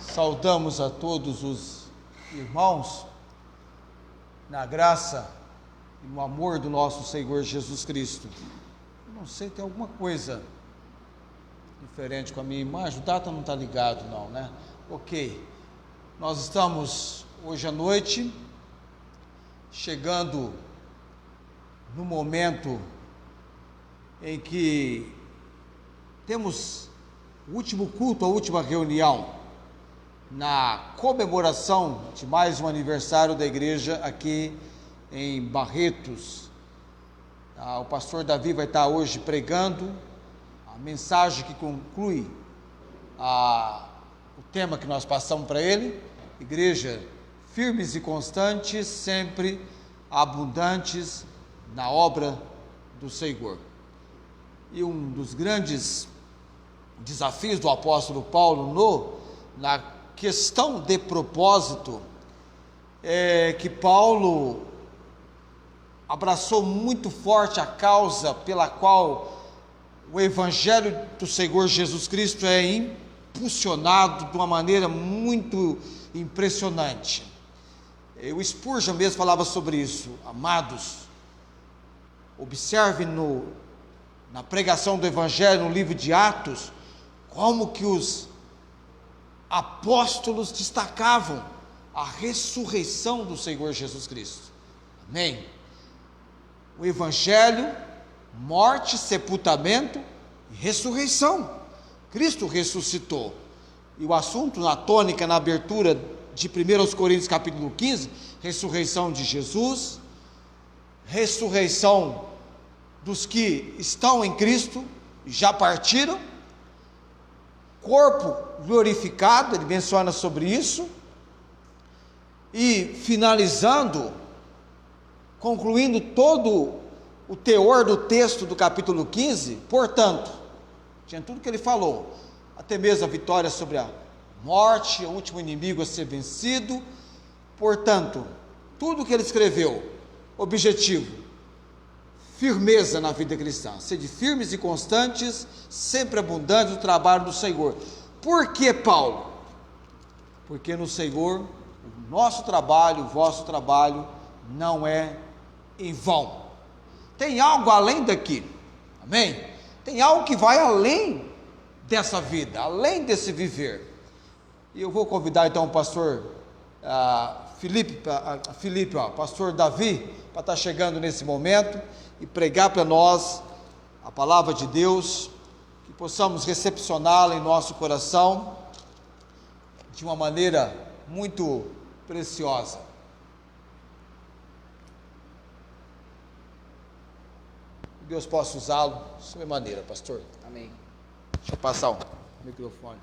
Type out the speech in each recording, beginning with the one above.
Saudamos a todos os irmãos na graça e no amor do nosso Senhor Jesus Cristo. Não sei, tem alguma coisa diferente com a minha imagem, o data não está ligado não, né? Ok, nós estamos hoje à noite chegando no momento em que temos o último culto, a última reunião na comemoração de mais um aniversário da igreja aqui em Barretos. O pastor Davi vai estar hoje pregando a mensagem que conclui o tema que nós passamos para ele: igreja firmes e constantes, sempre abundantes na obra do Senhor. E um dos grandes desafios do apóstolo Paulo na questão de propósito é que Paulo abraçou muito forte a causa pela qual o evangelho do Senhor Jesus Cristo é impulsionado de uma maneira muito impressionante. O Spurgeon mesmo falava sobre isso. Amados, observe na pregação do evangelho, no livro de Atos, como que os apóstolos destacavam a ressurreição do Senhor Jesus Cristo. Amém? O evangelho, morte, sepultamento e ressurreição. Cristo ressuscitou. E o assunto na tônica, na abertura de 1 Coríntios capítulo 15, ressurreição de Jesus, ressurreição dos que estão em Cristo e já partiram, corpo glorificado, ele menciona sobre isso, e finalizando, concluindo todo o teor do texto do capítulo 15, portanto, tinha tudo que ele falou, até mesmo a vitória sobre a morte, o último inimigo a ser vencido, portanto, tudo que ele escreveu, objetivo, firmeza na vida cristã, sede firmes e constantes, sempre abundantes no trabalho do Senhor. Por que, Paulo? Porque no Senhor, o nosso trabalho, o vosso trabalho, não é em vão. Tem algo além daqui, amém? Tem algo que vai além dessa vida, além desse viver. E eu vou convidar então o pastor pastor Davi, para estar chegando nesse momento e pregar para nós a palavra de Deus, que possamos recepcioná-la em nosso coração de uma maneira muito preciosa. Deus possa usá-lo de sua maneira, pastor. Amém. Deixa eu passar o microfone.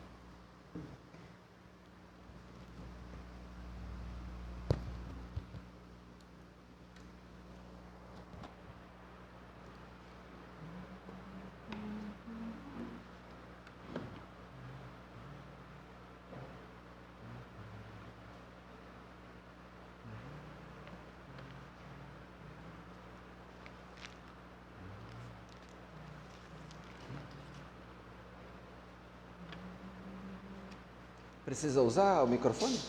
Precisa usar o microfone?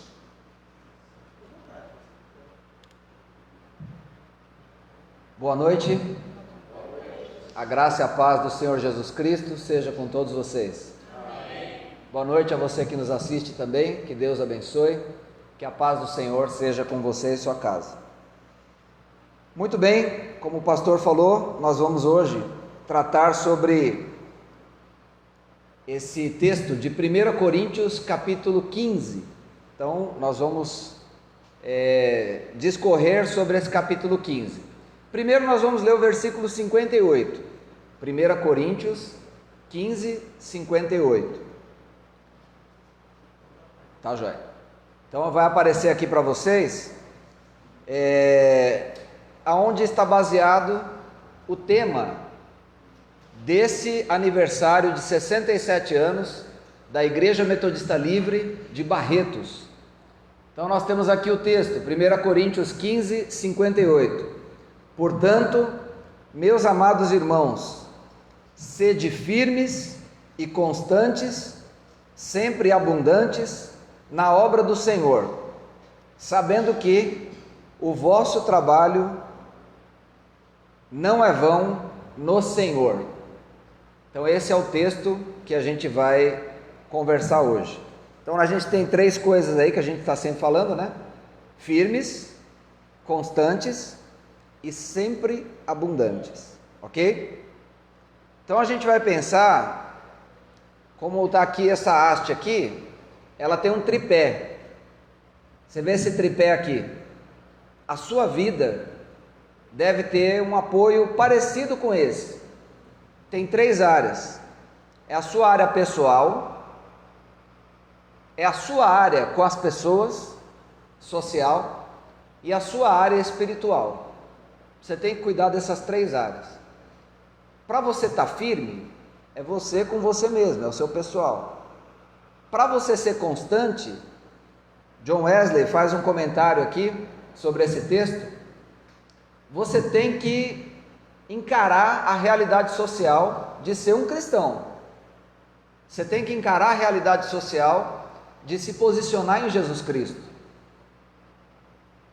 Boa noite. A graça e a paz do Senhor Jesus Cristo seja com todos vocês. Amém. Boa noite a você que nos assiste também, que Deus abençoe, que a paz do Senhor seja com você e sua casa. Muito bem, como o pastor falou, nós vamos hoje tratar sobre esse texto de 1 Coríntios capítulo 15. Então nós vamos discorrer sobre esse capítulo 15. Primeiro nós vamos ler o versículo 58, 1 Coríntios 15, 58. Tá, joia? Então vai aparecer aqui para vocês aonde está baseado o tema desse aniversário de 67 anos da Igreja Metodista Livre de Barretos. Então nós temos aqui o texto, 1 Coríntios 15, 58. Portanto, meus amados irmãos, sede firmes e constantes, sempre abundantes na obra do Senhor, sabendo que o vosso trabalho não é vão no Senhor. Então esse é o texto que a gente vai conversar hoje. Então a gente tem 3 coisas aí que a gente está sempre falando, né? Firmes, constantes e sempre abundantes, ok? Então a gente vai pensar, como está aqui essa haste aqui, ela tem um tripé. Você vê esse tripé aqui? A sua vida deve ter um apoio parecido com esse. Tem 3 áreas. É a sua área pessoal, é a sua área com as pessoas, social, e a sua área espiritual. Você tem que cuidar dessas 3 áreas. Para você estar firme, é você com você mesmo, é o seu pessoal. Para você ser constante, John Wesley faz um comentário aqui sobre esse texto. Você tem que encarar a realidade social de ser um cristão. Você tem que encarar a realidade social de se posicionar em Jesus Cristo.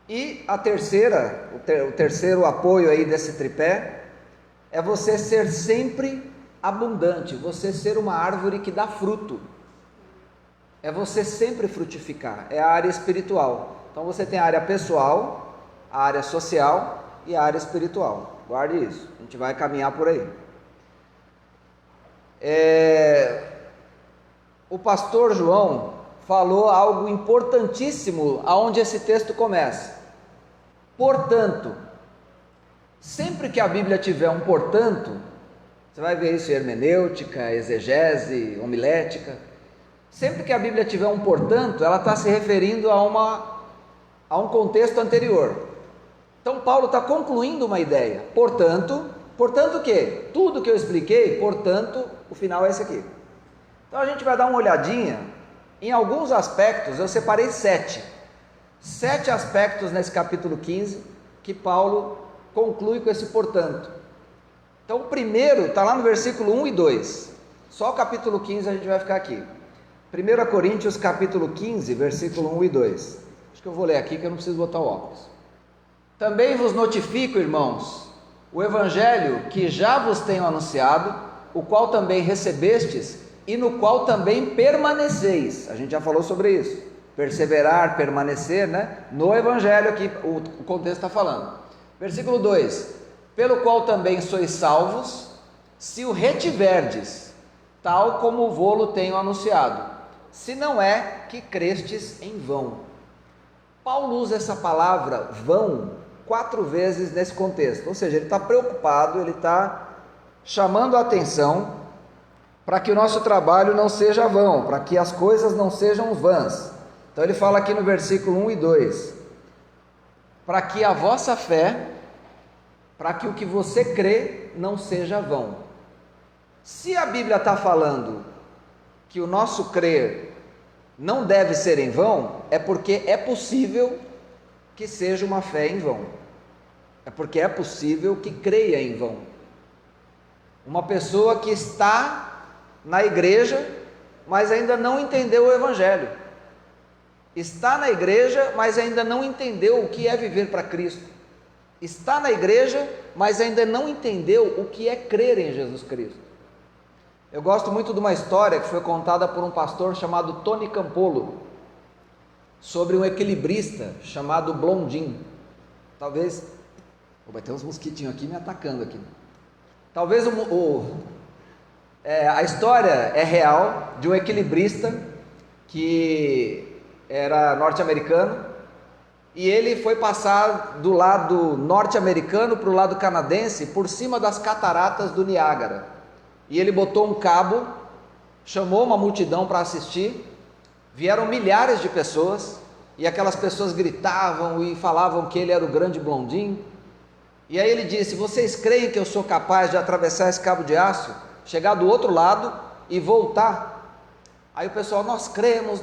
E a terceira, o terceiro apoio aí desse tripé, é você ser sempre abundante, você ser uma árvore que dá fruto. É você sempre frutificar, é a área espiritual. Então você tem a área pessoal, a área social e a área espiritual. Guarde isso, a gente vai caminhar por aí. O pastor João falou algo importantíssimo aonde esse texto começa. Portanto, sempre que a Bíblia tiver um portanto, você vai ver isso em hermenêutica, exegese, homilética. Sempre que a Bíblia tiver um portanto, ela está se referindo a um contexto anterior. Então Paulo está concluindo uma ideia. Portanto o quê? Tudo que eu expliquei, portanto, o final é esse aqui. Então a gente vai dar uma olhadinha em alguns aspectos. Eu separei 7 aspectos nesse capítulo 15 que Paulo conclui com esse portanto. Então o primeiro está lá no versículo 1 e 2. Só o capítulo 15 a gente vai ficar aqui. 1 Coríntios capítulo 15, versículo 1 e 2. Acho que eu vou ler aqui que eu não preciso botar o óculos. Também vos notifico, irmãos, o evangelho que já vos tenho anunciado, o qual também recebestes e no qual também permaneceis. A gente já falou sobre isso. Perseverar, permanecer, né? No evangelho aqui o contexto está falando. Versículo 2: pelo qual também sois salvos, se o retiverdes, tal como vô-lo tenho anunciado, se não é que crestes em vão. Paulo usa essa palavra vão 4 vezes nesse contexto, ou seja, ele está preocupado, ele está chamando a atenção para que o nosso trabalho não seja vão, para que as coisas não sejam vãs. Então ele fala aqui no versículo 1 e 2, para que a vossa fé, para que o que você crê não seja vão. Se a Bíblia está falando que o nosso crer não deve ser em vão, é porque é possível que seja uma fé em vão. É porque é possível que creia em vão. Uma pessoa que está na igreja, mas ainda não entendeu o evangelho. Está na igreja, mas ainda não entendeu o que é viver para Cristo. Está na igreja, mas ainda não entendeu o que é crer em Jesus Cristo. Eu gosto muito de uma história que foi contada por um pastor chamado Tony Campolo, sobre um equilibrista chamado Blondin. Talvez, vai ter uns mosquitinhos aqui me atacando aqui. Talvez a história é real de um equilibrista que era norte-americano e ele foi passar do lado norte-americano para o lado canadense por cima das cataratas do Niágara. E ele botou um cabo, chamou uma multidão para assistir. Vieram milhares de pessoas e aquelas pessoas gritavam e falavam que ele era o grande Blondin. E aí ele disse: vocês creem que eu sou capaz de atravessar esse cabo de aço, chegar do outro lado e voltar? Aí o pessoal: nós cremos.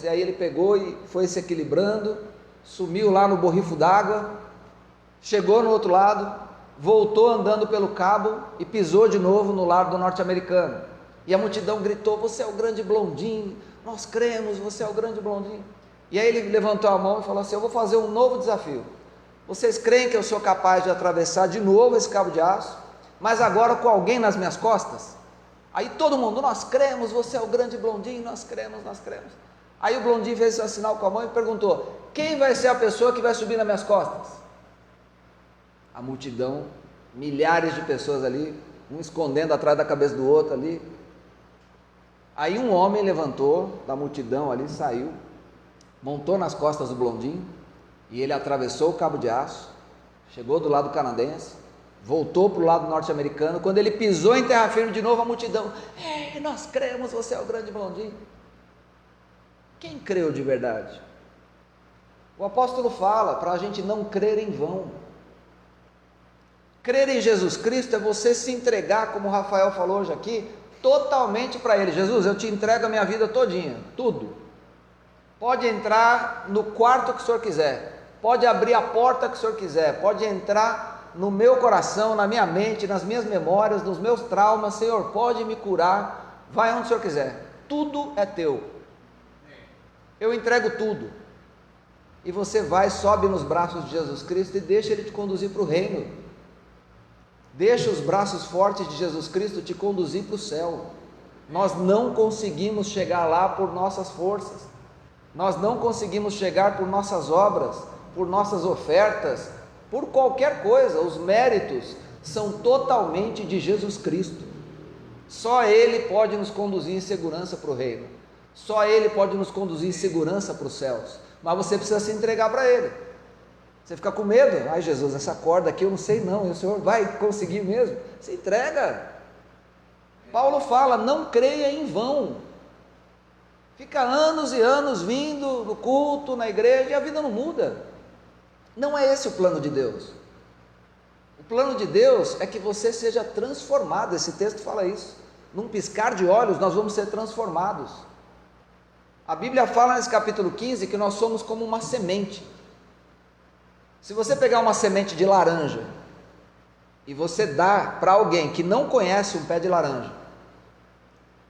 E aí ele pegou e foi se equilibrando, sumiu lá no borrifo d'água, chegou no outro lado, voltou andando pelo cabo e pisou de novo no lado do norte-americano. E a multidão gritou: você é o grande Blondin, nós cremos, você é o grande blondinho. E aí ele levantou a mão e falou assim: eu vou fazer um novo desafio. Vocês creem que eu sou capaz de atravessar de novo esse cabo de aço, mas agora com alguém nas minhas costas? Aí todo mundo: nós cremos, você é o grande blondinho, nós cremos, nós cremos. Aí o blondinho fez esse sinal com a mão e perguntou: quem vai ser a pessoa que vai subir nas minhas costas? A multidão, milhares de pessoas ali, um escondendo atrás da cabeça do outro ali. Aí um homem levantou da multidão ali, saiu, montou nas costas do blondinho, e ele atravessou o cabo de aço, chegou do lado canadense, voltou para o lado norte-americano. Quando ele pisou em terra firme de novo, a multidão: nós cremos, você é o grande blondinho. Quem creu de verdade? O apóstolo fala para a gente não crer em vão. Crer em Jesus Cristo é você se entregar, como o Rafael falou hoje aqui, totalmente para Ele. Jesus, eu te entrego a minha vida todinha, tudo. Pode entrar no quarto que o Senhor quiser, pode abrir a porta que o Senhor quiser, pode entrar no meu coração, na minha mente, nas minhas memórias, nos meus traumas. Senhor, pode me curar, vai onde o Senhor quiser, tudo é teu. Eu entrego tudo. E você vai, sobe nos braços de Jesus Cristo e deixa Ele te conduzir para o reino. Deixa os braços fortes de Jesus Cristo te conduzir para o céu. Nós não conseguimos chegar lá por nossas forças, nós não conseguimos chegar por nossas obras, por nossas ofertas, por qualquer coisa. Os méritos são totalmente de Jesus Cristo. Só Ele pode nos conduzir em segurança para o reino, só Ele pode nos conduzir em segurança para os céus. Mas você precisa se entregar para Ele. Você fica com medo: ai Jesus, essa corda aqui eu não sei não, e o Senhor vai conseguir mesmo? Se entrega. Paulo fala: não creia em vão. Fica anos e anos vindo no culto, na igreja, e a vida não muda. Não é esse o plano de Deus. O plano de Deus é que você seja transformado. Esse texto fala isso: num piscar de olhos nós vamos ser transformados. A Bíblia fala nesse capítulo 15 que nós somos como uma semente. Se você pegar uma semente de laranja e você dá para alguém que não conhece um pé de laranja,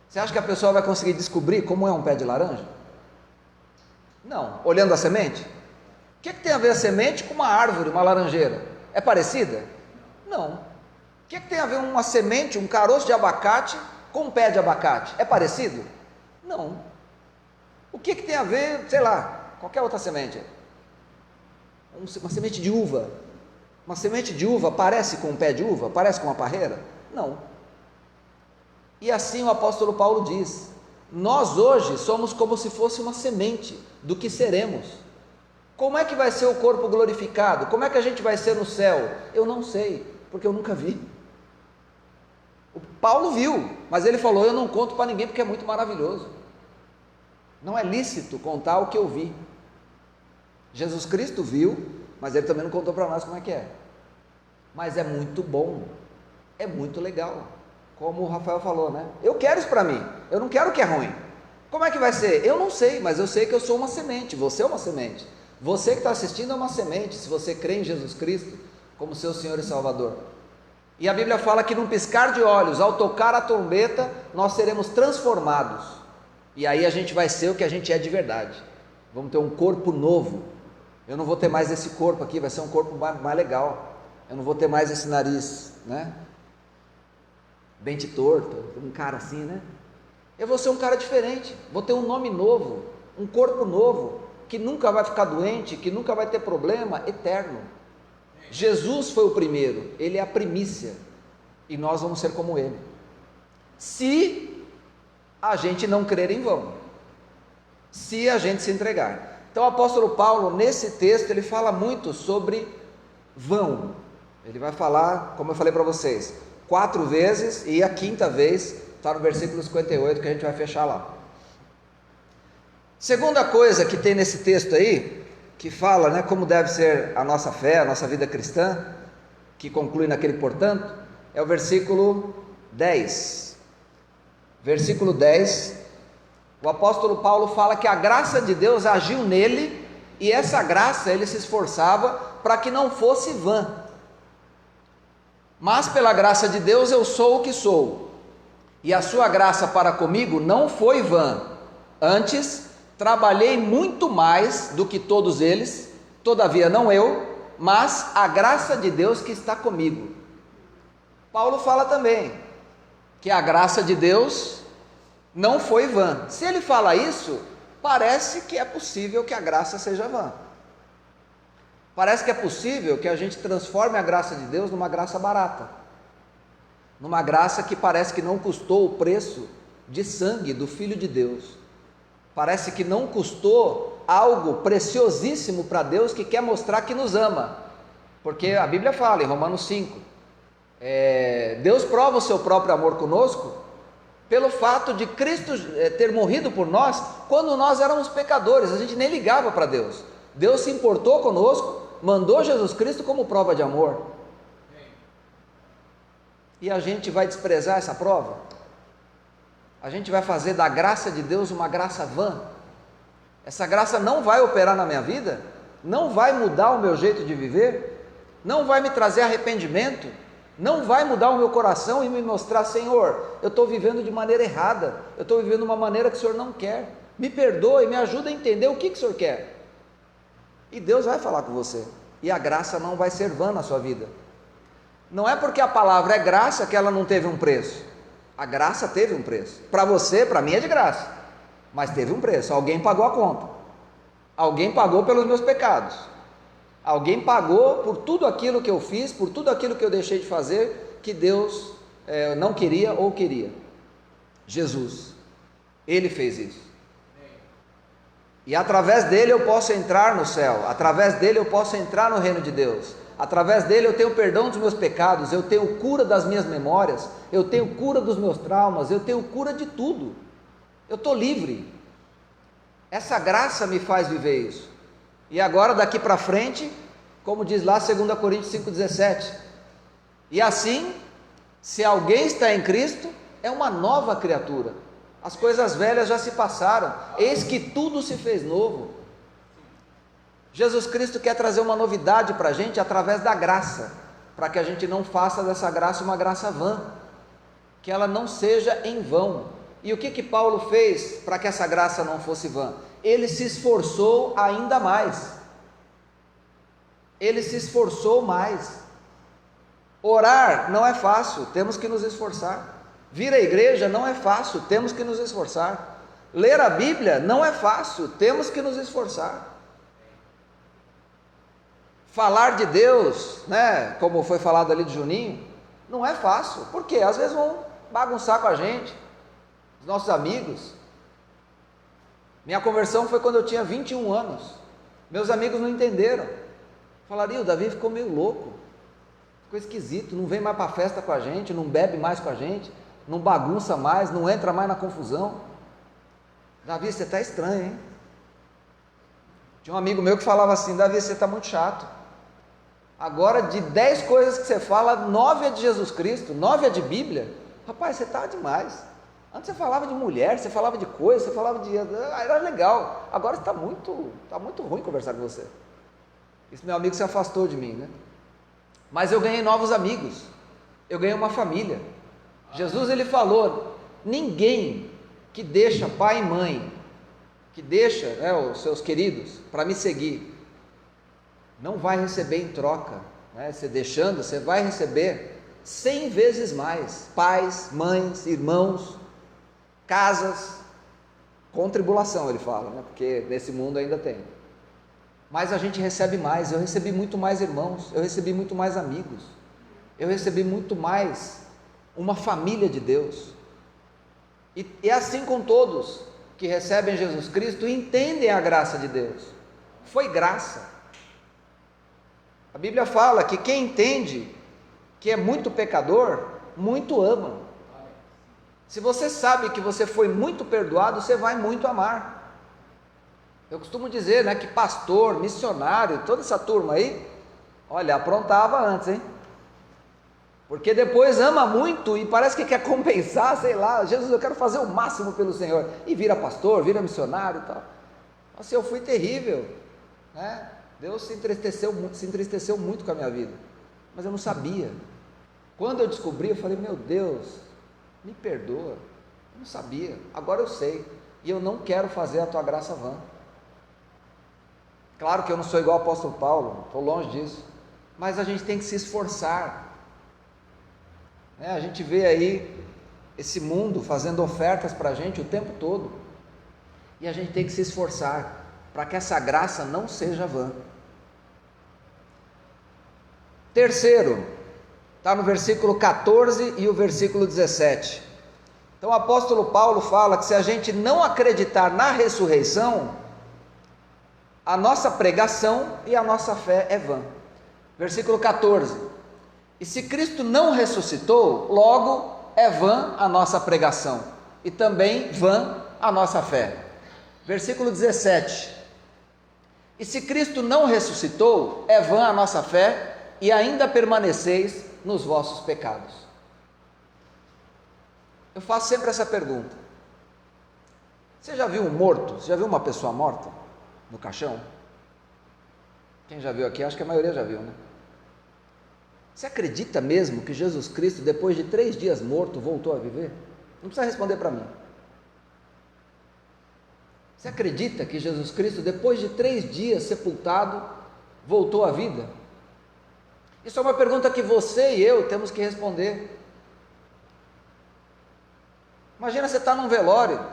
você acha que a pessoa vai conseguir descobrir como é um pé de laranja? Não. Olhando a semente? O que tem a ver a semente com uma árvore, uma laranjeira? É parecida? Não. O que tem a ver uma semente, um caroço de abacate com um pé de abacate? É parecido? Não. O que tem a ver, sei lá, qualquer outra semente? Uma semente de uva. Uma semente de uva parece com um pé de uva? Parece com uma parreira? Não. E assim o apóstolo Paulo diz: nós hoje somos como se fosse uma semente do que seremos. Como é que vai ser o corpo glorificado? Como é que a gente vai ser no céu? Eu não sei, porque eu nunca vi. O Paulo viu, mas ele falou: eu não conto para ninguém porque é muito maravilhoso. Não é lícito contar o que eu vi. Jesus Cristo viu, mas Ele também não contou para nós como é que é. Mas é muito bom, é muito legal. Como o Rafael falou, né? Eu quero isso para mim, eu não quero o que é ruim. Como é que vai ser? Eu não sei, mas eu sei que eu sou uma semente. Você é uma semente. Você que está assistindo é uma semente, se você crê em Jesus Cristo como seu Senhor e Salvador. E a Bíblia fala que num piscar de olhos, ao tocar a trombeta, nós seremos transformados. E aí a gente vai ser o que a gente é de verdade. Vamos ter um corpo novo. Eu não vou ter mais esse corpo aqui, vai ser um corpo mais legal. Eu não vou ter mais esse nariz, né? Dente torto, um cara assim, né? Eu vou ser um cara diferente, vou ter um nome novo, um corpo novo, que nunca vai ficar doente, que nunca vai ter problema, eterno. Jesus foi o primeiro, Ele é a primícia, e nós vamos ser como Ele. Se a gente não crer em vão, se a gente se entregar. Então o apóstolo Paulo, nesse texto, ele fala muito sobre vão. Ele vai falar, como eu falei para vocês, 4 vezes, e a 5ª vez está no versículo 58, que a gente vai fechar lá. Segunda coisa que tem nesse texto aí, que fala, né, como deve ser a nossa fé, a nossa vida cristã, que conclui naquele portanto, é o versículo 10. Versículo 10, o apóstolo Paulo fala que a graça de Deus agiu nele, e essa graça ele se esforçava para que não fosse vã. Mas pela graça de Deus eu sou o que sou, e a sua graça para comigo não foi vã. Antes, trabalhei muito mais do que todos eles, todavia não eu, mas a graça de Deus que está comigo. Paulo fala também que a graça de Deus não foi vã. Se ele fala isso, parece que é possível que a graça seja vã. Parece que é possível que a gente transforme a graça de Deus numa graça barata, numa graça que parece que não custou o preço de sangue do Filho de Deus. Parece que não custou algo preciosíssimo para Deus, que quer mostrar que nos ama. Porque a Bíblia fala em Romanos 5, Deus prova o seu próprio amor conosco pelo fato de Cristo ter morrido por nós quando nós éramos pecadores. A gente nem ligava para Deus. Deus se importou conosco, mandou Jesus Cristo como prova de amor. E a gente vai desprezar essa prova? A gente vai fazer da graça de Deus uma graça vã? Essa graça não vai operar na minha vida? Não vai mudar o meu jeito de viver? Não vai me trazer arrependimento? Não vai mudar o meu coração e me mostrar: Senhor, eu estou vivendo de maneira errada, eu estou vivendo de uma maneira que o Senhor não quer, me perdoe, me ajuda a entender o que o Senhor quer. E Deus vai falar com você, e a graça não vai ser vã na sua vida. Não é porque a palavra é graça que ela não teve um preço. A graça teve um preço. Para você, para mim é de graça, mas teve um preço. Alguém pagou a conta, alguém pagou pelos meus pecados, alguém pagou por tudo aquilo que eu fiz, por tudo aquilo que eu deixei de fazer, que Deus não queria ou queria. Jesus, Ele fez isso. E através dele eu posso entrar no céu, através dele eu posso entrar no reino de Deus, através dele eu tenho perdão dos meus pecados, eu tenho cura das minhas memórias, eu tenho cura dos meus traumas, eu tenho cura de tudo, eu estou livre. Essa graça me faz viver isso. E agora daqui para frente, como diz lá 2 Coríntios 5,17, e assim, se alguém está em Cristo, é uma nova criatura, as coisas velhas já se passaram, eis que tudo se fez novo. Jesus Cristo quer trazer uma novidade para a gente através da graça, para que a gente não faça dessa graça uma graça vã, que ela não seja em vão. E o que Paulo fez para que essa graça não fosse vã? Ele se esforçou ainda mais. Ele se esforçou mais. Orar não é fácil, temos que nos esforçar. Vir à igreja não é fácil, temos que nos esforçar. Ler a Bíblia não é fácil, temos que nos esforçar. Falar de Deus, né, como foi falado ali de Juninho, não é fácil. Por quê? Às vezes vão bagunçar com a gente, os nossos amigos. Minha conversão foi quando eu tinha 21 anos. Meus amigos não entenderam. Falaram: o Davi ficou meio louco, ficou esquisito, não vem mais para a festa com a gente, não bebe mais com a gente, não bagunça mais, não entra mais na confusão. Davi, você está estranho, hein? Tinha um amigo meu que falava assim: Davi, você está muito chato. Agora, de 10 coisas que você fala, 9 é de Jesus Cristo, 9 é de Bíblia. Rapaz, você está demais. Antes você falava de mulher, você falava de coisa, você falava de... era legal. Agora está muito ruim conversar com você. Esse meu amigo se afastou de mim, né? Mas eu ganhei novos amigos, eu ganhei uma família. Jesus, ele falou: ninguém que deixa pai e mãe, que deixa, né, os seus queridos para me seguir, não vai receber em troca, né? Você deixando, você vai receber 100 vezes mais, pais, mães, irmãos, casas, com tribulação, ele fala, né? Porque nesse mundo ainda tem, mas a gente recebe mais. Eu recebi muito mais irmãos, eu recebi muito mais amigos, eu recebi muito mais uma família de Deus, e assim com todos que recebem Jesus Cristo e entendem a graça de Deus. Foi graça. A Bíblia fala que quem entende que é muito pecador, muito ama. Se você sabe que você foi muito perdoado, você vai muito amar. Eu costumo dizer, né, que pastor, missionário, toda essa turma aí, olha, aprontava antes, hein? Porque depois ama muito e parece que quer compensar, sei lá, Jesus, eu quero fazer o máximo pelo Senhor, e vira pastor, vira missionário e tal. Nossa, eu fui terrível, né? Deus se entristeceu muito com a minha vida, mas eu não sabia. Quando eu descobri, eu falei: meu Deus, me perdoa, eu não sabia, agora eu sei. e eu não quero fazer a tua graça vã. Claro que eu não sou igual ao apóstolo Paulo, estou longe disso, mas a gente tem que se esforçar. A gente vê aí esse mundo fazendo ofertas para a gente o tempo todo, e a gente tem que se esforçar para que essa graça não seja vã. Terceiro, está no versículo 14 e o versículo 17. Então o apóstolo Paulo fala que se a gente não acreditar na ressurreição, a nossa pregação e a nossa fé é vã. Versículo 14: e se Cristo não ressuscitou, logo é vã a nossa pregação, e também vã a nossa fé. Versículo 17: e se Cristo não ressuscitou, é vã a nossa fé, e ainda permaneceis nos vossos pecados. Eu faço sempre essa pergunta: você já viu um morto? Você já viu uma pessoa morta no caixão? Quem já viu aqui? Acho que a maioria já viu, né? Você acredita mesmo que Jesus Cristo, depois de 3 dias morto, voltou a viver? Não precisa responder para mim. Você acredita que Jesus Cristo, depois de 3 dias sepultado, voltou à vida? Isso é uma pergunta que você e eu temos que responder. Imagina você está num velório,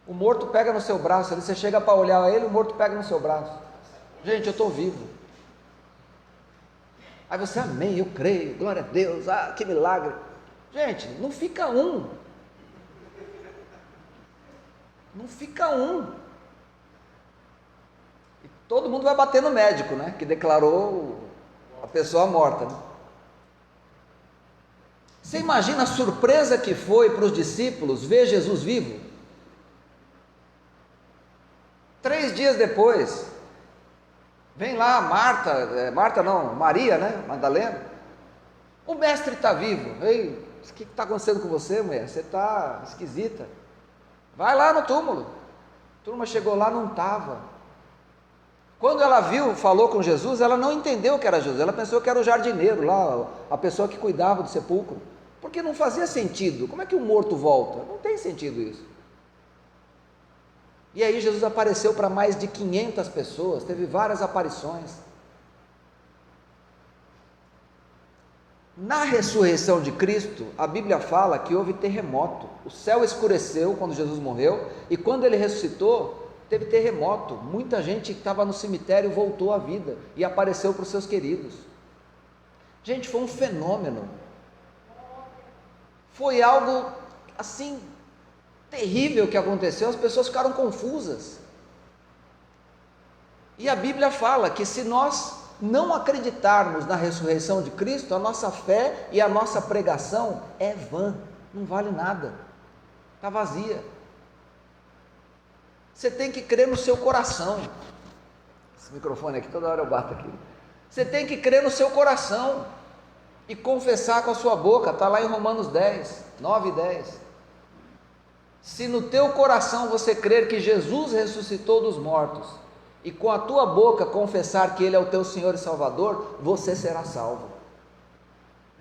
o morto pega no seu braço, ali você chega para olhar ele, o morto pega no seu braço. Gente, eu estou vivo. Aí você, amém, eu creio, glória a Deus, que milagre. Gente, não fica um. Não fica um. E todo mundo vai bater no médico, né? Que declarou a pessoa morta, né? Você imagina a surpresa que foi para os discípulos ver Jesus vivo? 3 dias depois, vem lá Maria, né? Madalena. O mestre está vivo. Ei, o que está acontecendo com você, mulher? Você está esquisita. Vai lá no túmulo. A turma chegou lá, não estava. Quando ela viu, falou com Jesus, ela não entendeu que era Jesus. Ela pensou que era o jardineiro lá, a pessoa que cuidava do sepulcro. Porque não fazia sentido. Como é que o morto volta? Não tem sentido isso. E aí Jesus apareceu para mais de 500 pessoas, teve várias aparições. Na ressurreição de Cristo, a Bíblia fala que houve terremoto. O céu escureceu quando Jesus morreu, e quando ele ressuscitou, teve terremoto. Muita gente que estava no cemitério voltou à vida e apareceu para os seus queridos. Gente, foi um fenômeno. Foi algo assim terrível que aconteceu, as pessoas ficaram confusas. E a Bíblia fala que se nós não acreditarmos na ressurreição de Cristo, a nossa fé e a nossa pregação é vã, não vale nada, está vazia. Você tem que crer no seu coração. Esse microfone aqui, toda hora eu bato aqui. Você tem que crer no seu coração e confessar com a sua boca, está lá em Romanos 10, 9 e 10. Se no teu coração você crer que Jesus ressuscitou dos mortos, e com a tua boca confessar que Ele é o teu Senhor e Salvador, você será salvo.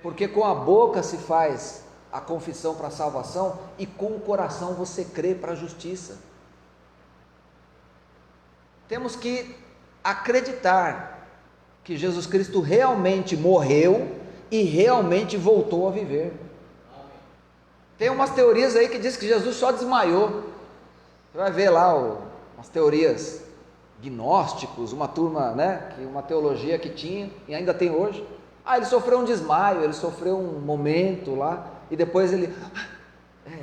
Porque com a boca se faz a confissão para a salvação, e com o coração você crê para a justiça. Temos que acreditar que Jesus Cristo realmente morreu e realmente voltou a viver. Tem umas teorias aí que diz que Jesus só desmaiou. Você vai ver lá umas teorias gnósticos, uma turma, né, uma teologia que tinha e ainda tem hoje. Ele sofreu um desmaio, ele sofreu um momento lá e depois ele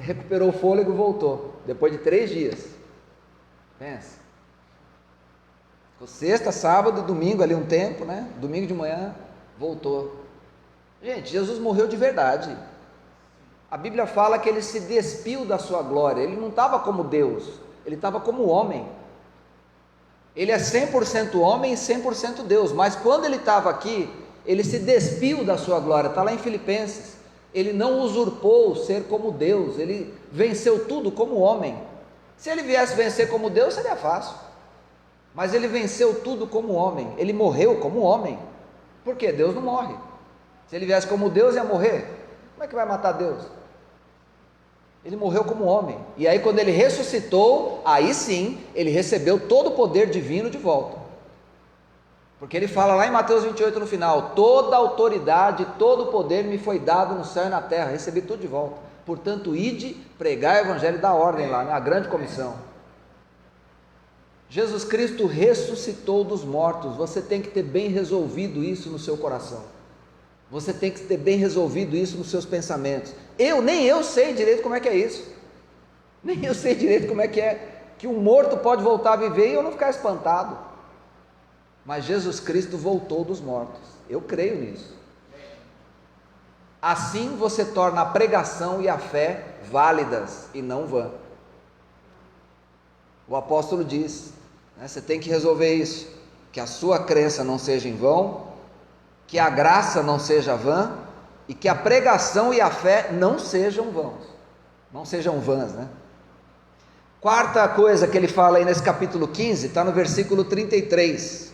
recuperou o fôlego e voltou, depois de 3 dias. Pensa. Ficou sexta, sábado, domingo ali um tempo, né? Domingo de manhã voltou. Gente, Jesus morreu de verdade. A Bíblia fala que ele se despiu da sua glória. Ele não estava como Deus, ele estava como homem. Ele é 100% homem e 100% Deus, mas quando ele estava aqui, ele se despiu da sua glória. Está lá em Filipenses. Ele não usurpou o ser como Deus, ele venceu tudo como homem. Se ele viesse vencer como Deus, seria fácil, mas ele venceu tudo como homem. Ele morreu como homem. Por quê? Deus não morre. Se ele viesse como Deus, ia morrer. Como é que vai matar Deus? Ele morreu como homem. E aí quando ele ressuscitou, aí sim, ele recebeu todo o poder divino de volta. Porque ele fala lá em Mateus 28 no final: toda autoridade, todo o poder me foi dado no céu e na terra, recebi tudo de volta. Portanto, ide pregar o evangelho da ordem lá, né? A grande comissão. Jesus Cristo ressuscitou dos mortos. Você tem que ter bem resolvido isso no seu coração. Você tem que ter bem resolvido isso nos seus pensamentos. Nem eu sei direito como é que é isso. Nem eu sei direito como é que um morto pode voltar a viver e eu não ficar espantado. Mas Jesus Cristo voltou dos mortos. Eu creio nisso. Assim você torna a pregação e a fé válidas e não vã. O apóstolo diz, né, você tem que resolver isso, que a sua crença não seja em vão, que a graça não seja vã, e que a pregação e a fé não sejam vãs. Não sejam vãs, né? Quarta coisa que ele fala aí nesse capítulo 15, está no versículo 33.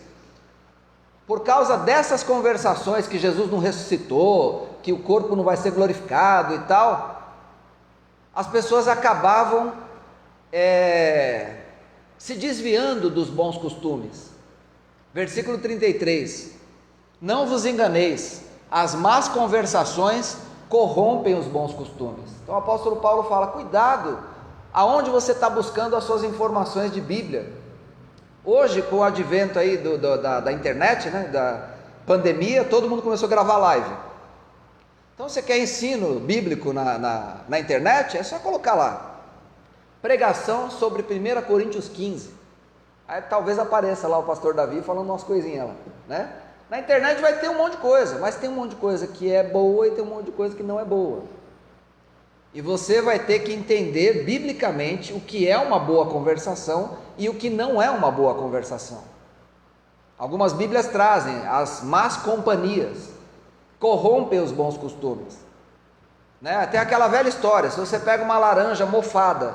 Por causa dessas conversações que Jesus não ressuscitou, que o corpo não vai ser glorificado e tal, as pessoas acabavam se desviando dos bons costumes. Versículo 33: não vos enganeis, as más conversações corrompem os bons costumes. Então o apóstolo Paulo fala: cuidado, aonde você está buscando as suas informações de Bíblia. Hoje, com o advento aí da internet, né, da pandemia, todo mundo começou a gravar live. Então você quer ensino bíblico na internet? É só colocar lá, pregação sobre 1 Coríntios 15, aí talvez apareça lá o pastor Davi falando umas coisinhas lá, né? Na internet vai ter um monte de coisa, mas tem um monte de coisa que é boa e tem um monte de coisa que não é boa, e você vai ter que entender biblicamente o que é uma boa conversação e o que não é uma boa conversação. Algumas bíblias trazem: as más companhias corrompem os bons costumes, né? Tem aquela velha história: se você pega uma laranja mofada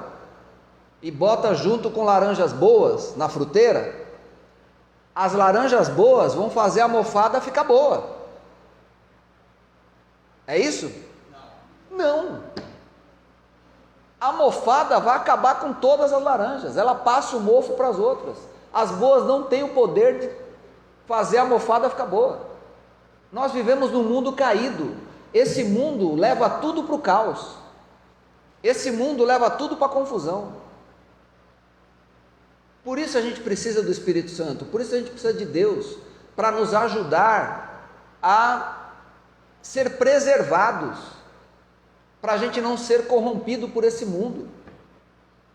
e bota junto com laranjas boas na fruteira, as laranjas boas vão fazer a mofada ficar boa. É isso? Não. A mofada vai acabar com todas as laranjas, ela passa o mofo para as outras. As boas não têm o poder de fazer a mofada ficar boa. Nós vivemos num mundo caído. Esse mundo leva tudo para o caos. Esse mundo leva tudo para a confusão. Por isso a gente precisa do Espírito Santo, por isso a gente precisa de Deus, para nos ajudar a ser preservados, para a gente não ser corrompido por esse mundo.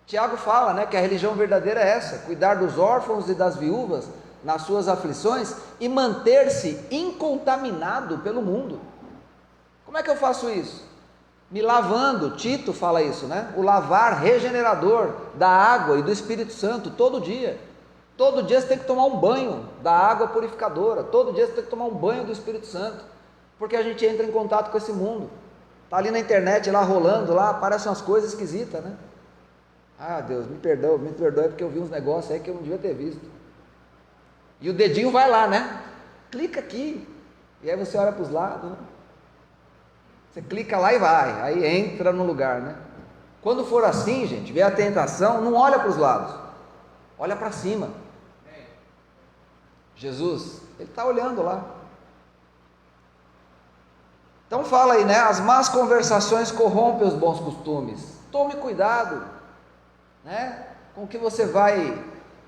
Tiago fala, né, que a religião verdadeira é essa: cuidar dos órfãos e das viúvas nas suas aflições e manter-se incontaminado pelo mundo. Como é que eu faço isso? Me lavando. Tito fala isso, né? O lavar regenerador da água e do Espírito Santo todo dia. Todo dia você tem que tomar um banho da água purificadora, todo dia você tem que tomar um banho do Espírito Santo, porque a gente entra em contato com esse mundo. Está ali na internet, lá rolando, lá aparecem umas coisas esquisitas, né? Ah, Deus, me perdoe porque eu vi uns negócios aí que eu não devia ter visto. E o dedinho vai lá, né? Clica aqui, e aí você olha para os lados, né? Você clica lá e vai, aí entra no lugar, né? Quando for assim, gente, vê a tentação, não olha para os lados, olha para cima. Jesus, Ele está olhando lá. Então fala aí, né? As más conversações corrompem os bons costumes. Tome cuidado, né, com o que você vai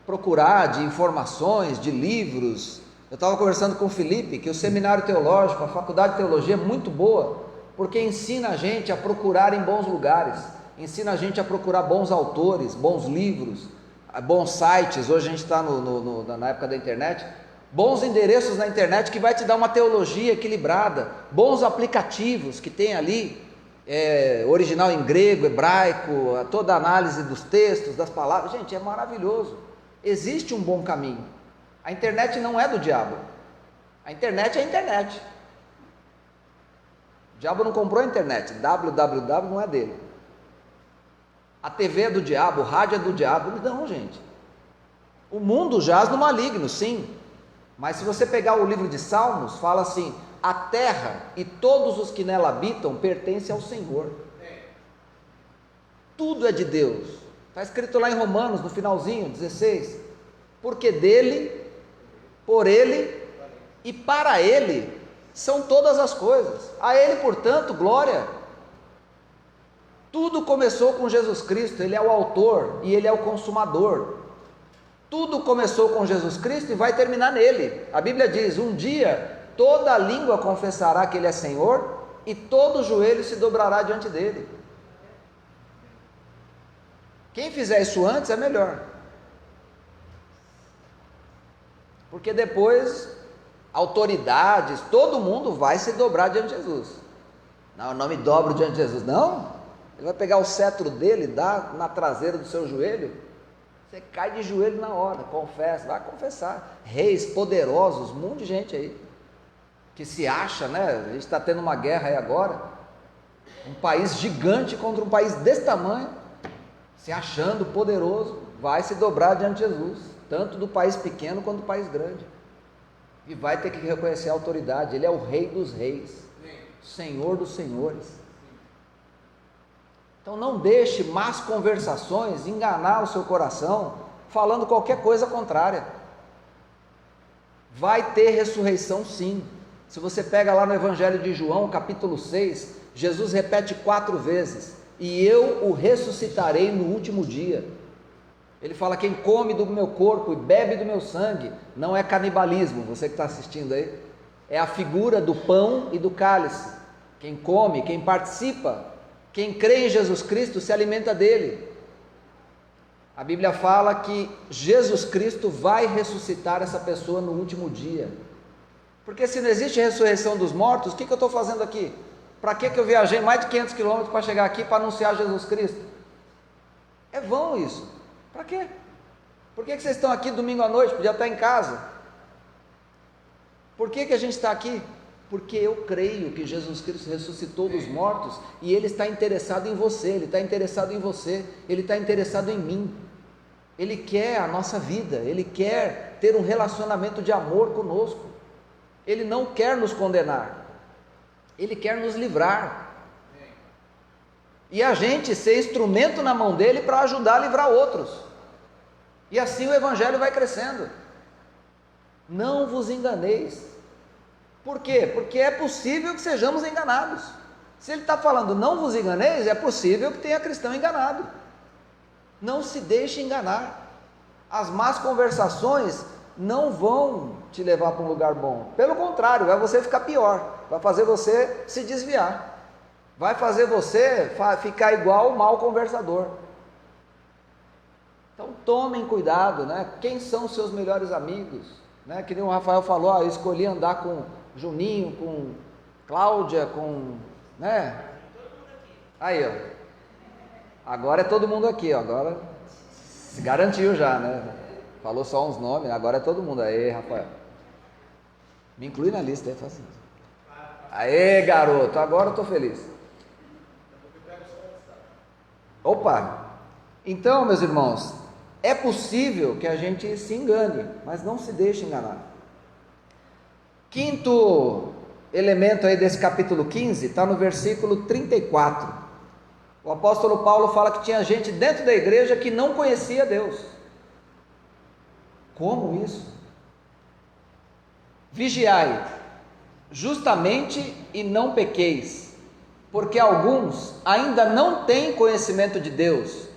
procurar de informações, de livros. Eu estava conversando com o Felipe, que o seminário teológico, a faculdade de teologia é muito boa, porque ensina a gente a procurar em bons lugares, ensina a gente a procurar bons autores, bons livros, bons sites. Hoje a gente está na época da internet, bons endereços na internet que vai te dar uma teologia equilibrada, bons aplicativos que tem ali, original em grego, hebraico, toda a análise dos textos, das palavras. Gente, é maravilhoso. Existe um bom caminho. A internet não é do diabo, a internet é a internet. O diabo não comprou a internet, www não é dele. A TV é do diabo, o rádio é do diabo. Não, gente. O mundo jaz no maligno, sim. Mas se você pegar o livro de Salmos, fala assim: a terra e todos os que nela habitam pertencem ao Senhor. Tudo é de Deus. Está escrito lá em Romanos, no finalzinho, 16. Porque dele, por ele e para ele são todas as coisas. A ele, portanto, glória. Tudo começou com Jesus Cristo, ele é o autor e ele é o consumador. Tudo começou com Jesus Cristo e vai terminar nele. A Bíblia diz: um dia toda língua confessará que ele é Senhor e todo joelho se dobrará diante dele. Quem fizer isso antes é melhor, porque depois autoridades, todo mundo vai se dobrar diante de Jesus. Não, eu não me dobro diante de Jesus, não. Ele vai pegar o cetro dele, dar na traseira do seu joelho, você cai de joelho na hora, confessa, vai confessar. Reis poderosos, um monte de gente aí, que se acha, né? A gente está tendo uma guerra aí agora, um país gigante contra um país desse tamanho, se achando poderoso, vai se dobrar diante de Jesus, tanto do país pequeno quanto do país grande, e vai ter que reconhecer a autoridade. Ele é o Rei dos reis, Senhor dos senhores. Então não deixe más conversações enganar o seu coração, falando qualquer coisa contrária. Vai ter ressurreição sim. Se você pega lá no Evangelho de João, capítulo 6, Jesus repete 4 vezes: e eu o ressuscitarei no último dia. Ele fala: quem come do meu corpo e bebe do meu sangue, não é canibalismo, você que está assistindo aí, é a figura do pão e do cálice. Quem come, quem participa, quem crê em Jesus Cristo se alimenta dele. A Bíblia fala que Jesus Cristo vai ressuscitar essa pessoa no último dia, porque se não existe ressurreição dos mortos, o que eu estou fazendo aqui? Para que eu viajei mais de 500 quilômetros para chegar aqui para anunciar Jesus Cristo? É vão isso. Para quê? Por que vocês estão aqui domingo à noite? Podia estar em casa. Por que a gente está aqui? Porque eu creio que Jesus Cristo ressuscitou dos mortos e Ele está interessado em você, Ele está interessado em você, Ele está interessado em mim. Ele quer a nossa vida, Ele quer ter um relacionamento de amor conosco. Ele não quer nos condenar, Ele quer nos livrar. E a gente ser instrumento na mão dele para ajudar a livrar outros. E assim o Evangelho vai crescendo. Não vos enganeis. Por quê? Porque é possível que sejamos enganados. Se ele está falando não vos enganeis, é possível que tenha cristão enganado. Não se deixe enganar. As más conversações não vão te levar para um lugar bom. Pelo contrário, vai você ficar pior. Vai fazer você se desviar. Vai fazer você ficar igual o mau conversador. Então tomem cuidado, né? Quem são os seus melhores amigos? Né? Que nem o Rafael falou, eu escolhi andar com Juninho, com Cláudia, com... né? Aí, ó. Agora é todo mundo aqui, ó. Agora se garantiu já, né? Falou só uns nomes, agora é todo mundo. Aí, Rafael. Me inclui na lista aí, assim. Aê, garoto, agora eu estou feliz. Opa! Então, meus irmãos, é possível que a gente se engane, mas não se deixe enganar. Quinto elemento aí desse capítulo 15, está no versículo 34. O apóstolo Paulo fala que tinha gente dentro da igreja que não conhecia Deus. Como isso? Vigiai, justamente e não pequeis, porque alguns ainda não têm conhecimento de Deus.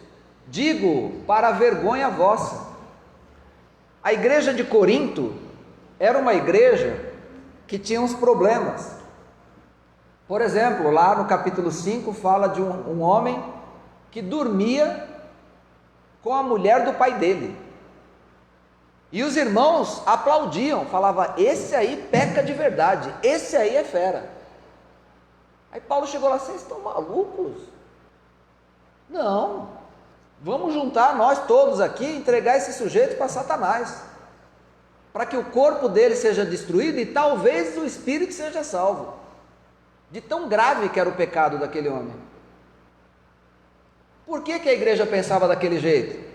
Digo para a vergonha vossa. A igreja de Corinto era uma igreja que tinha uns problemas. Por exemplo, lá no capítulo 5 fala de um homem que dormia com a mulher do pai dele. E os irmãos aplaudiam, falavam: esse aí peca de verdade, esse aí é fera. Aí Paulo chegou lá: vocês estão malucos? Não, vamos juntar nós todos aqui e entregar esse sujeito para Satanás, para que o corpo dele seja destruído e talvez o espírito seja salvo, de tão grave que era o pecado daquele homem. Por que a igreja pensava daquele jeito?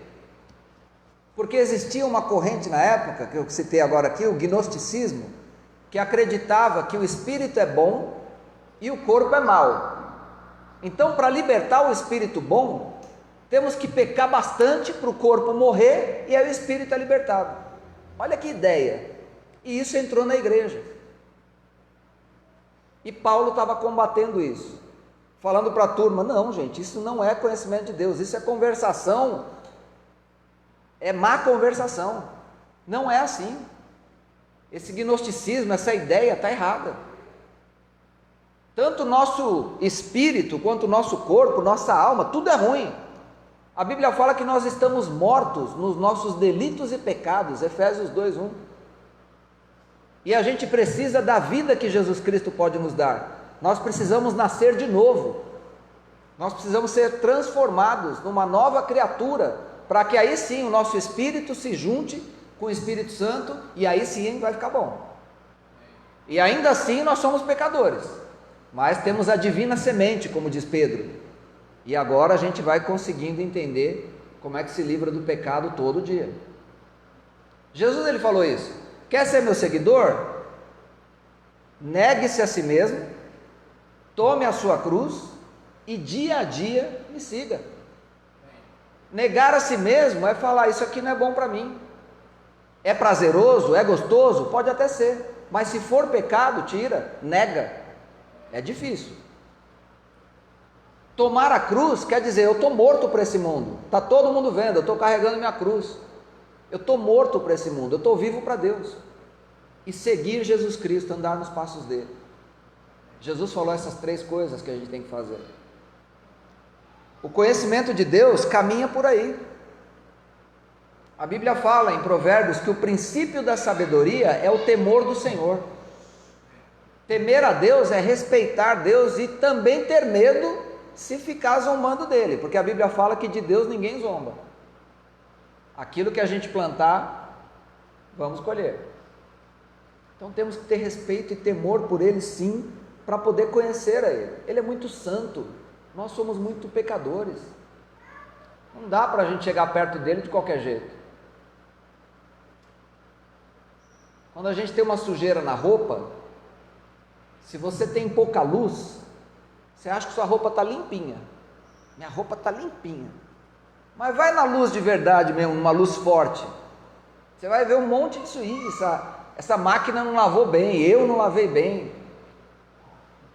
Porque existia uma corrente na época, que eu citei agora aqui, o gnosticismo, que acreditava que o espírito é bom e o corpo é mau. Então, para libertar o espírito bom, Temos que pecar bastante para o corpo morrer e aí o espírito é libertado. Olha que ideia. E isso entrou na igreja. E Paulo estava combatendo isso, falando para a turma: não, gente, isso não é conhecimento de Deus, isso é conversação, é má conversação, não é assim. Esse gnosticismo, essa ideia está errada. Tanto o nosso espírito, quanto o nosso corpo, nossa alma, tudo é ruim. A Bíblia fala que nós estamos mortos nos nossos delitos e pecados, Efésios 2:1. E a gente precisa da vida que Jesus Cristo pode nos dar. Nós precisamos nascer de novo. Nós precisamos ser transformados numa nova criatura, para que aí sim o nosso espírito se junte com o Espírito Santo, e aí sim vai ficar bom. E ainda assim nós somos pecadores, mas temos a divina semente, como diz Pedro. E agora a gente vai conseguindo entender como é que se livra do pecado todo dia. Jesus, ele falou isso: quer ser meu seguidor? Negue-se a si mesmo, tome a sua cruz e dia a dia me siga. Negar a si mesmo é falar: isso aqui não é bom para mim. É prazeroso, é gostoso? Pode até ser, mas se for pecado, tira, nega. É difícil. Tomar a cruz quer dizer: eu estou morto para esse mundo, está todo mundo vendo, eu estou carregando minha cruz, eu estou morto para esse mundo, eu estou vivo para Deus. E seguir Jesus Cristo, andar nos passos dele. Jesus falou essas 3 coisas que a gente tem que fazer. O conhecimento de Deus caminha por aí. A Bíblia fala em Provérbios que o princípio da sabedoria é o temor do Senhor. Temer a Deus é respeitar Deus e também ter medo se ficar zombando dele, porque a Bíblia fala que de Deus ninguém zomba. Aquilo que a gente plantar, vamos colher. Então temos que ter respeito e temor por ele, sim, para poder conhecer a ele. Ele é muito santo, nós somos muito pecadores. Não dá para a gente chegar perto dele de qualquer jeito. Quando a gente tem uma sujeira na roupa, se você tem pouca luz, você acha que sua roupa está limpinha. Minha roupa está limpinha. Mas vai na luz de verdade mesmo, uma luz forte, você vai ver um monte de suíço. Essa máquina não lavou bem, eu não lavei bem.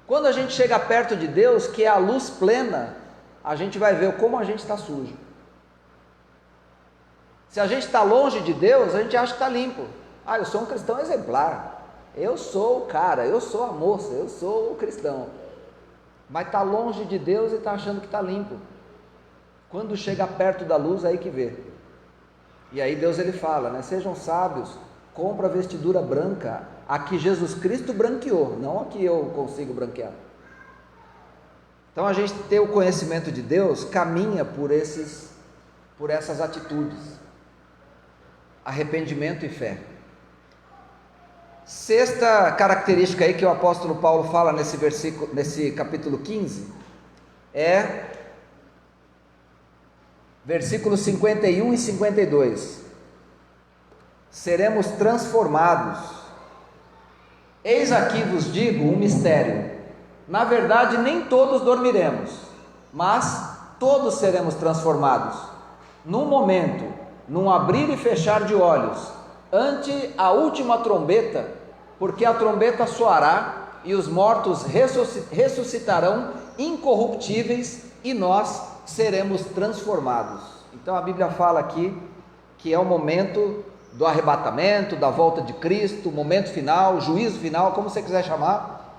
Quando a gente chega perto de Deus, que é a luz plena, a gente vai ver como a gente está sujo. Se a gente está longe de Deus, a gente acha que está limpo. Eu sou um cristão exemplar, eu sou o cara, eu sou a moça, eu sou o cristão. Mas está longe de Deus e está achando que está limpo. Quando chega perto da luz, aí que vê. E aí Deus, ele fala, né? Sejam sábios, compra a vestidura branca, a que Jesus Cristo branqueou, não a que eu consigo branquear. Então a gente ter o conhecimento de Deus caminha por essas atitudes: arrependimento e fé. Sexta característica aí que o apóstolo Paulo fala nesse capítulo 15, é versículos 51 e 52. Seremos transformados. Eis aqui vos digo um mistério: na verdade nem todos dormiremos, mas todos seremos transformados, num momento, num abrir e fechar de olhos, ante a última trombeta, porque a trombeta soará e os mortos ressuscitarão incorruptíveis e nós seremos transformados. Então a Bíblia fala aqui que é o momento do arrebatamento, da volta de Cristo, o momento final, o juízo final, como você quiser chamar.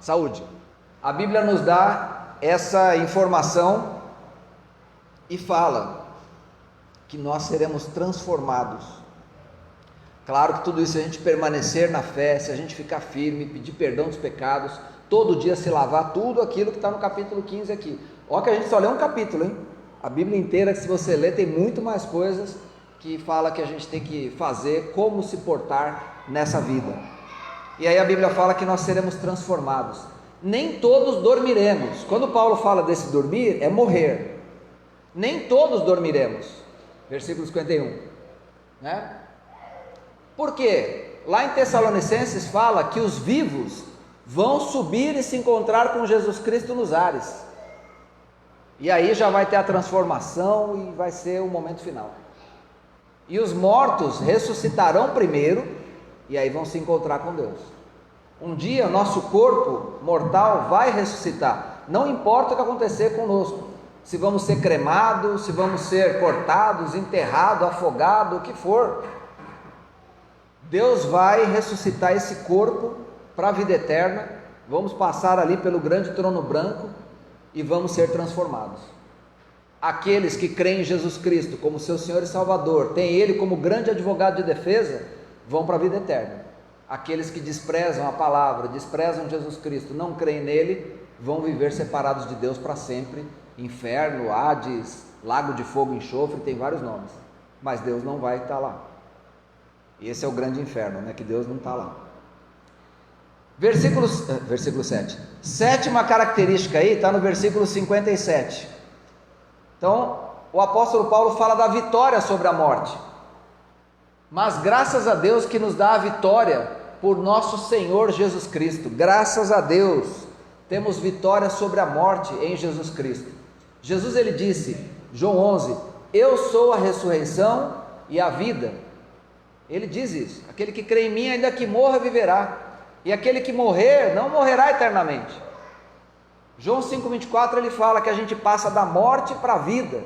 Saúde. A Bíblia nos dá essa informação e fala que nós seremos transformados. Claro que tudo isso, se a gente permanecer na fé, se a gente ficar firme, pedir perdão dos pecados, todo dia se lavar, tudo aquilo que está no capítulo 15 aqui. Olha que a gente só lê um capítulo, hein? A Bíblia inteira, se você ler, tem muito mais coisas que fala que a gente tem que fazer, como se portar nessa vida. E aí a Bíblia fala que nós seremos transformados. Nem todos dormiremos. Quando Paulo fala desse dormir, é morrer. Nem todos dormiremos. Versículo 51, né? Por quê? Lá em Tessalonicenses fala que os vivos vão subir e se encontrar com Jesus Cristo nos ares. E aí já vai ter a transformação e vai ser o momento final. E os mortos ressuscitarão primeiro, e aí vão se encontrar com Deus. Um dia o nosso corpo mortal vai ressuscitar, não importa o que acontecer conosco, se vamos ser cremados, se vamos ser cortados, enterrados, afogados, o que for, Deus vai ressuscitar esse corpo para a vida eterna, vamos passar ali pelo grande trono branco e vamos ser transformados. Aqueles que creem em Jesus Cristo como seu Senhor e Salvador, têm Ele como grande advogado de defesa, vão para a vida eterna. Aqueles que desprezam a palavra, desprezam Jesus Cristo, não creem nele, vão viver separados de Deus para sempre. Inferno, Hades, lago de fogo e enxofre, tem vários nomes, mas Deus não vai estar lá. E esse é o grande inferno, né? Que Deus não está lá. Versículo 7. Sétima característica aí, está no versículo 57. Então, o apóstolo Paulo fala da vitória sobre a morte. Mas graças a Deus que nos dá a vitória por nosso Senhor Jesus Cristo. Graças a Deus, temos vitória sobre a morte em Jesus Cristo. Jesus, ele disse, João 11, eu sou a ressurreição e a vida. Ele diz isso, aquele que crê em mim, ainda que morra, viverá. E aquele que morrer, não morrerá eternamente. João 5,24, ele fala que a gente passa da morte para a vida.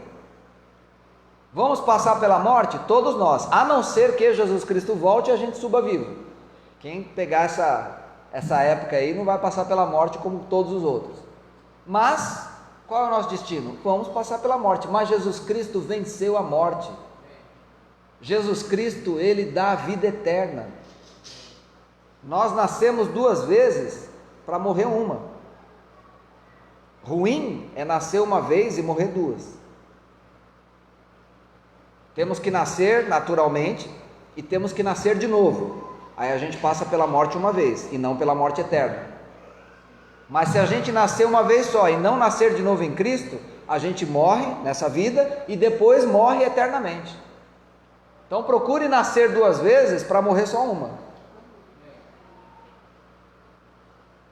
Vamos passar pela morte? Todos nós, a não ser que Jesus Cristo volte e a gente suba vivo. Quem pegar essa época aí não vai passar pela morte como todos os outros. Mas, qual é o nosso destino? Vamos passar pela morte, mas Jesus Cristo venceu a morte. Jesus Cristo, ele dá a vida eterna. Nós nascemos 2 vezes para morrer uma. Ruim é nascer uma vez e morrer 2. Temos que nascer naturalmente e temos que nascer de novo. Aí a gente passa pela morte uma vez e não pela morte eterna. Mas se a gente nascer uma vez só e não nascer de novo em Cristo, a gente morre nessa vida e depois morre eternamente. Então procure nascer 2 vezes para morrer só uma.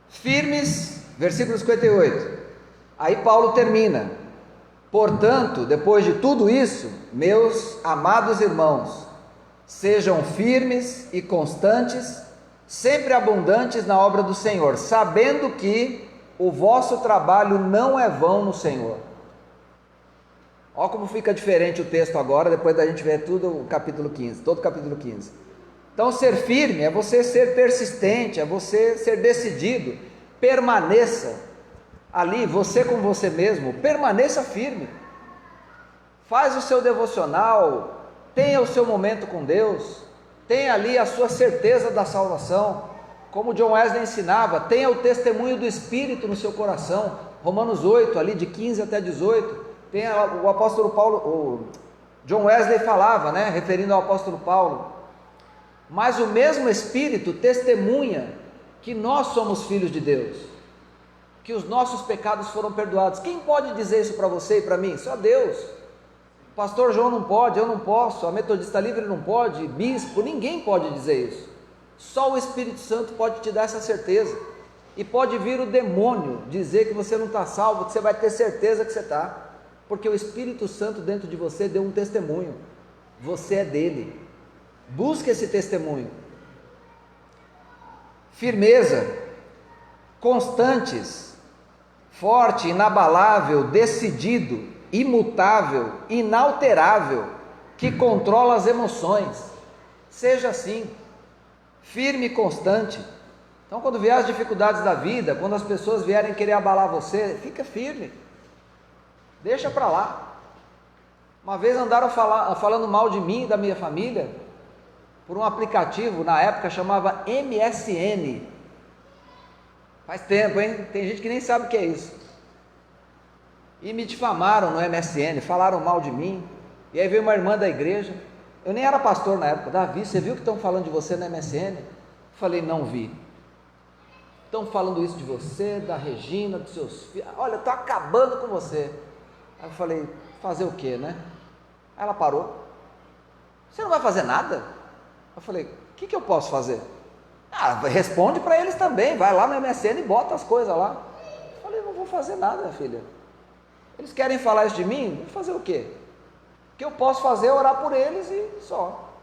Firmes, versículo 58. Aí Paulo termina: portanto, depois de tudo isso, meus amados irmãos, sejam firmes e constantes, sempre abundantes na obra do Senhor, sabendo que o vosso trabalho não é vão no Senhor. Olha como fica diferente o texto agora, depois da gente ver tudo o capítulo 15, todo o capítulo 15. Então ser firme é você ser persistente, é você ser decidido, permaneça ali, você com você mesmo, permaneça firme, faz o seu devocional, tenha o seu momento com Deus, tenha ali a sua certeza da salvação, como John Wesley ensinava, tenha o testemunho do Espírito no seu coração, Romanos 8, ali de 15 até 18, tem o apóstolo Paulo, o John Wesley falava, né, referindo ao apóstolo Paulo, mas o mesmo Espírito testemunha que nós somos filhos de Deus, que os nossos pecados foram perdoados. Quem pode dizer isso para você e para mim? Só Deus. O pastor João não pode, eu não posso, a Metodista Livre não pode, bispo, ninguém pode dizer isso. Só o Espírito Santo pode te dar essa certeza. E pode vir o demônio dizer que você não está salvo, que você vai ter certeza que você está, porque o Espírito Santo dentro de você deu um testemunho, você é dele. Busque esse testemunho. Firmeza, constantes, forte, inabalável, decidido, imutável, inalterável, que controla as emoções. Seja assim, firme e constante. Então, quando vier as dificuldades da vida, quando as pessoas vierem querer abalar você, fica firme, deixa para lá. Uma vez andaram falando mal de mim e da minha família, por um aplicativo, na época chamava MSN, faz tempo, hein? Tem gente que nem sabe o que é isso, e me difamaram no MSN, falaram mal de mim, e aí veio uma irmã da igreja, eu nem era pastor na época, Davi, você viu que estão falando de você no MSN? Falei, não vi. Estão falando isso de você, da Regina, dos seus filhos, olha, estou acabando com você. Aí eu falei, fazer o que, né? Aí ela parou, você não vai fazer nada? Eu falei, o que eu posso fazer? Responde para eles também, vai lá no MSN e bota as coisas lá. Eu falei, não vou fazer nada, minha filha. Eles querem falar isso de mim? Vou fazer o quê? O que eu posso fazer é orar por eles e só.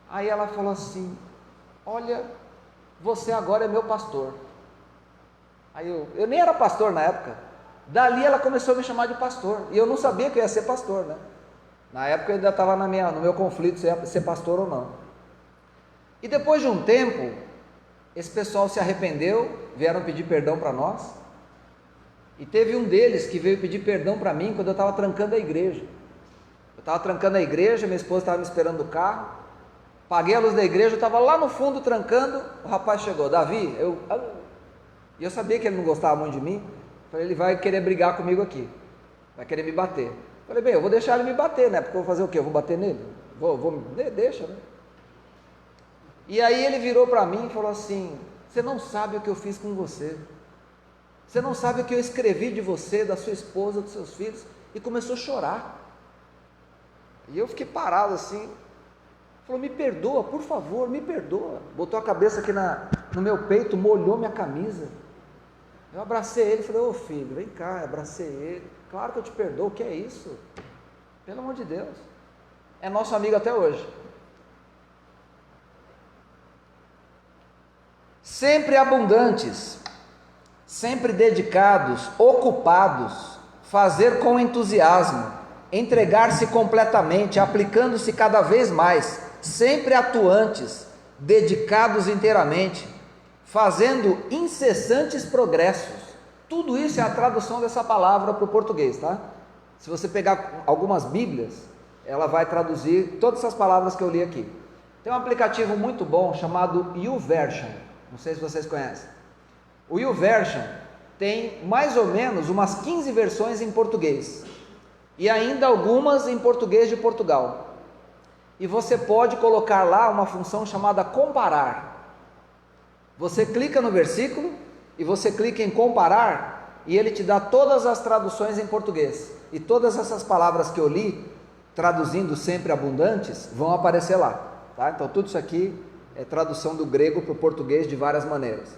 Aí ela falou assim: olha, você agora é meu pastor. Aí eu nem era pastor na época. Dali ela começou a me chamar de pastor, e eu não sabia que eu ia ser pastor, né? Na época eu ainda estava no meu conflito se ia ser pastor ou não. E depois de um tempo, esse pessoal se arrependeu, vieram pedir perdão para nós, e teve um deles que veio pedir perdão para mim quando eu estava trancando a igreja. Eu estava trancando a igreja, minha esposa estava me esperando no carro, paguei a luz da igreja, eu estava lá no fundo trancando, o rapaz chegou: Davi, e eu sabia que ele não gostava muito de mim. Falei: ele vai querer brigar comigo aqui, vai querer me bater. Falei: bem, eu vou deixar ele me bater, né? Porque eu vou fazer o quê? Eu vou bater nele? Deixa, né? E aí ele virou para mim e falou assim: você não sabe o que eu fiz com você, você não sabe o que eu escrevi de você, da sua esposa, dos seus filhos. E começou a chorar. E eu fiquei parado assim. Falou: me perdoa, por favor, me perdoa. Botou a cabeça aqui no meu peito, molhou minha camisa. Eu abracei ele e falei: ô filho, vem cá. Eu abracei ele. Claro que eu te perdoo, o que é isso? Pelo amor de Deus. É nosso amigo até hoje. Sempre abundantes, sempre dedicados, ocupados, fazer com entusiasmo, entregar-se completamente, aplicando-se cada vez mais, sempre atuantes, dedicados inteiramente, fazendo incessantes progressos. Tudo isso é a tradução dessa palavra para o português, tá? Se você pegar algumas bíblias, ela vai traduzir todas essas palavras que eu li aqui. Tem um aplicativo muito bom chamado YouVersion, não sei se vocês conhecem. O YouVersion tem mais ou menos umas 15 versões em português, e ainda algumas em português de Portugal. E você pode colocar lá uma função chamada comparar. Você clica no versículo e você clica em comparar, e ele te dá todas as traduções em português. E todas essas palavras que eu li, traduzindo sempre abundantes, vão aparecer lá, tá? Então tudo isso aqui é tradução do grego para o português de várias maneiras.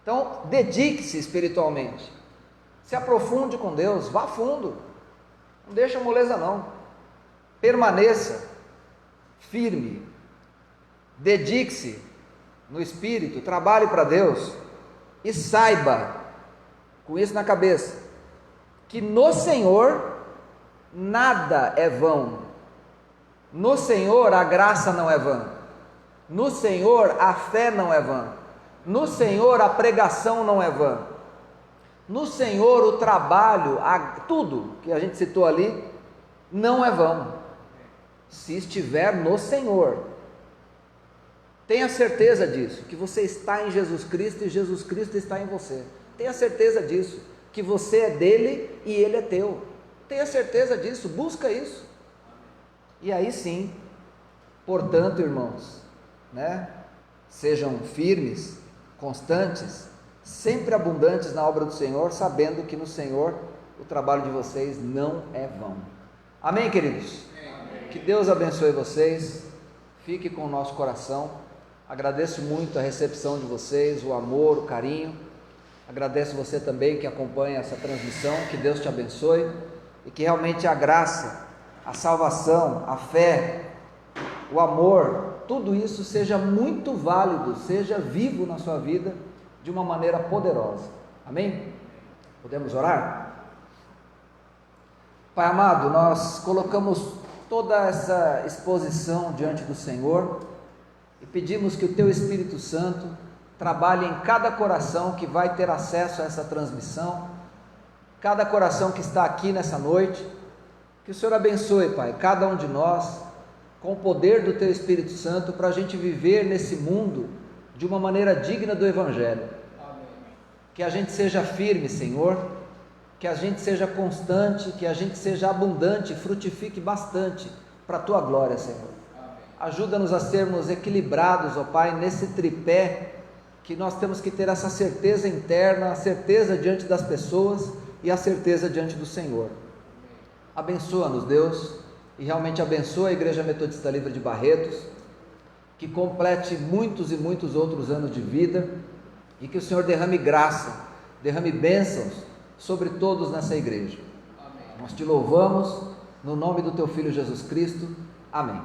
Então, dedique-se espiritualmente, se aprofunde com Deus, vá fundo, não deixa moleza não, permaneça firme, dedique-se no Espírito, trabalhe para Deus, e saiba, com isso na cabeça, que no Senhor nada é vão, no Senhor a graça não é vã, no Senhor a fé não é vã, no Senhor a pregação não é vã, no Senhor o trabalho, tudo que a gente citou ali, não é vão, se estiver no Senhor. Tenha certeza disso, que você está em Jesus Cristo e Jesus Cristo está em você. Tenha certeza disso, que você é dele e ele é teu. Tenha certeza disso, busca isso. E aí sim, portanto, irmãos, sejam firmes, constantes, sempre abundantes na obra do Senhor, sabendo que no Senhor o trabalho de vocês não é vão. Amém, queridos? Amém. Que Deus abençoe vocês, fique com o nosso coração. Agradeço muito a recepção de vocês, o amor, o carinho. Agradeço você também que acompanha essa transmissão, que Deus te abençoe e que realmente a graça, a salvação, a fé, o amor, tudo isso seja muito válido, seja vivo na sua vida de uma maneira poderosa. Amém? Podemos orar? Pai amado, nós colocamos toda essa exposição diante do Senhor e pedimos que o Teu Espírito Santo trabalhe em cada coração que vai ter acesso a essa transmissão, cada coração que está aqui nessa noite, que o Senhor abençoe, Pai, cada um de nós, com o poder do Teu Espírito Santo, para a gente viver nesse mundo de uma maneira digna do Evangelho. Amém. Que a gente seja firme, Senhor, que a gente seja constante, que a gente seja abundante, frutifique bastante para a Tua glória, Senhor. Ajuda-nos a sermos equilibrados, ó Pai, nesse tripé, que nós temos que ter essa certeza interna, a certeza diante das pessoas e a certeza diante do Senhor. Abençoa-nos, Deus, e realmente abençoa a Igreja Metodista Livre de Barretos, que complete muitos e muitos outros anos de vida, e que o Senhor derrame graça, derrame bênçãos sobre todos nessa igreja. Amém. Nós te louvamos no nome do teu Filho Jesus Cristo. Amém.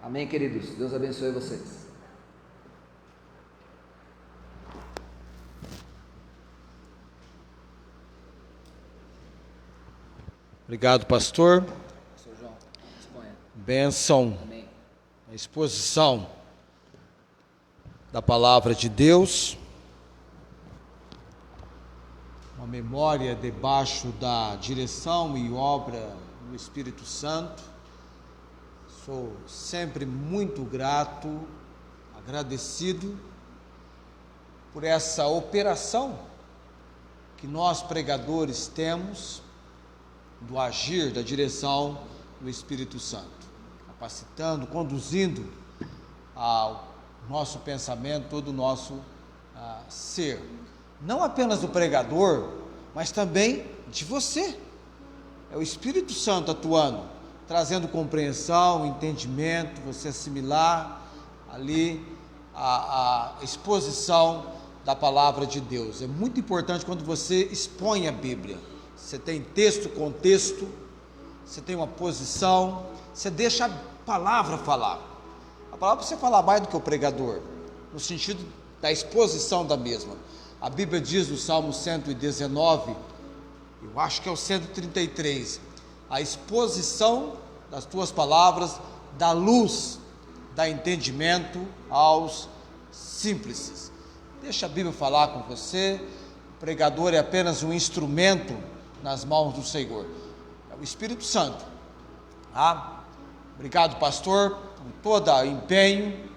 Amém, queridos. Deus abençoe vocês. Obrigado, pastor. Pastor João, exponha. Bênção. Amém. A exposição da palavra de Deus. Uma memória debaixo da direção e obra do Espírito Santo. Sou sempre muito grato, agradecido por essa operação que nós pregadores temos do agir, da direção do Espírito Santo, capacitando, conduzindo ao nosso pensamento, todo o nosso ser, não apenas do pregador, mas também de você. É o Espírito Santo atuando, trazendo compreensão, entendimento, você assimilar ali a exposição da palavra de Deus. É muito importante quando você expõe a Bíblia. Você tem texto, contexto, você tem uma posição, você deixa a palavra falar. A palavra você fala mais do que o pregador, no sentido da exposição da mesma. A Bíblia diz no Salmo 119, eu acho que é o 133, a exposição das tuas palavras dá luz, dá entendimento aos simples. Deixa a Bíblia falar com você. O pregador é apenas um instrumento nas mãos do Senhor, é o Espírito Santo. Obrigado, pastor, por todo o empenho.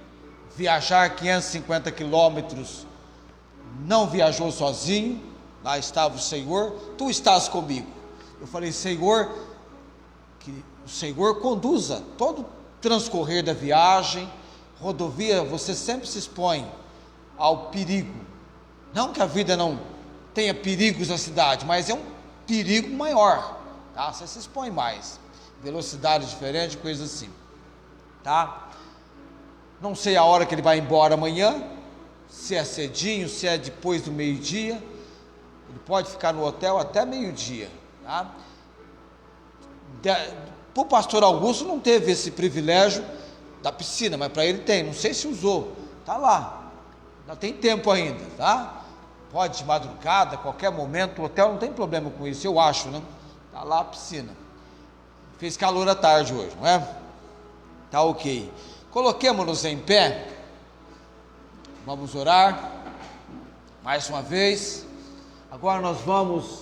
Viajar 550 quilômetros, não viajou sozinho, lá estava o Senhor, tu estás comigo. Eu falei, Senhor, que o Senhor conduza todo o transcorrer da viagem. Rodovia, você sempre se expõe ao perigo, não que a vida não tenha perigos na cidade, mas é um perigo maior, tá? Você se expõe mais, velocidade diferente, coisa assim, tá? Não sei a hora que ele vai embora amanhã, se é cedinho, se é depois do meio-dia. Ele pode ficar no hotel até meio-dia, tá? Para o pastor Augusto não teve esse privilégio da piscina, mas para ele tem, não sei se usou, tá lá, ainda tem tempo ainda, tá? Pode de madrugada, qualquer momento, o hotel não tem problema com isso, eu acho, né? Tá lá a piscina. Fez calor à tarde hoje, não é? Tá ok. Coloquemos-nos em pé. Vamos orar. Mais uma vez. Agora nós vamos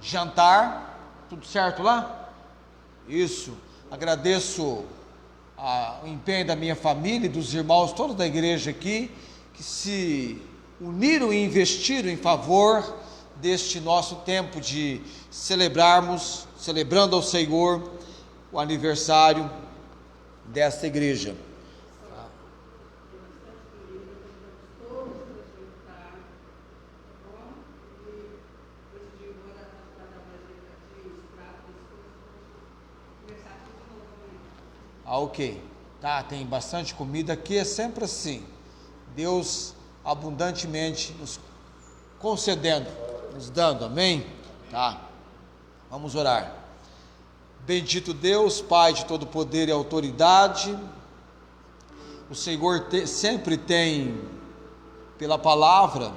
jantar. Tudo certo lá? Isso. Agradeço o empenho da minha família e dos irmãos, todos da igreja aqui, que se uniram e investiram em favor deste nosso tempo de celebrando ao Senhor o aniversário desta igreja. Ok, tá, tem bastante comida aqui, é sempre assim, Deus abundantemente nos concedendo, nos dando, amém? Tá, vamos orar. Bendito Deus, Pai de todo poder e autoridade, o Senhor sempre tem, pela palavra,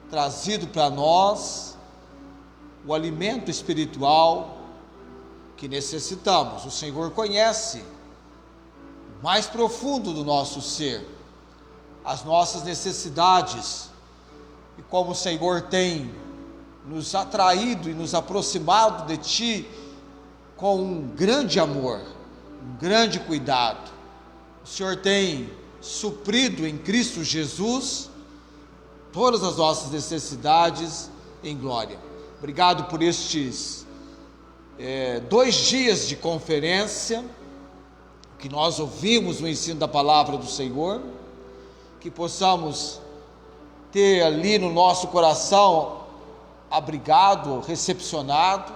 trazido para nós o alimento espiritual que necessitamos. O Senhor conhece o mais profundo do nosso ser, as nossas necessidades, e como o Senhor tem nos atraído e nos aproximado de Ti com um grande amor, um grande cuidado. O Senhor tem suprido em Cristo Jesus todas as nossas necessidades em glória. Obrigado por estes 2 dias de conferência, que nós ouvimos o ensino da palavra do Senhor, que possamos ter ali no nosso coração abrigado, recepcionado.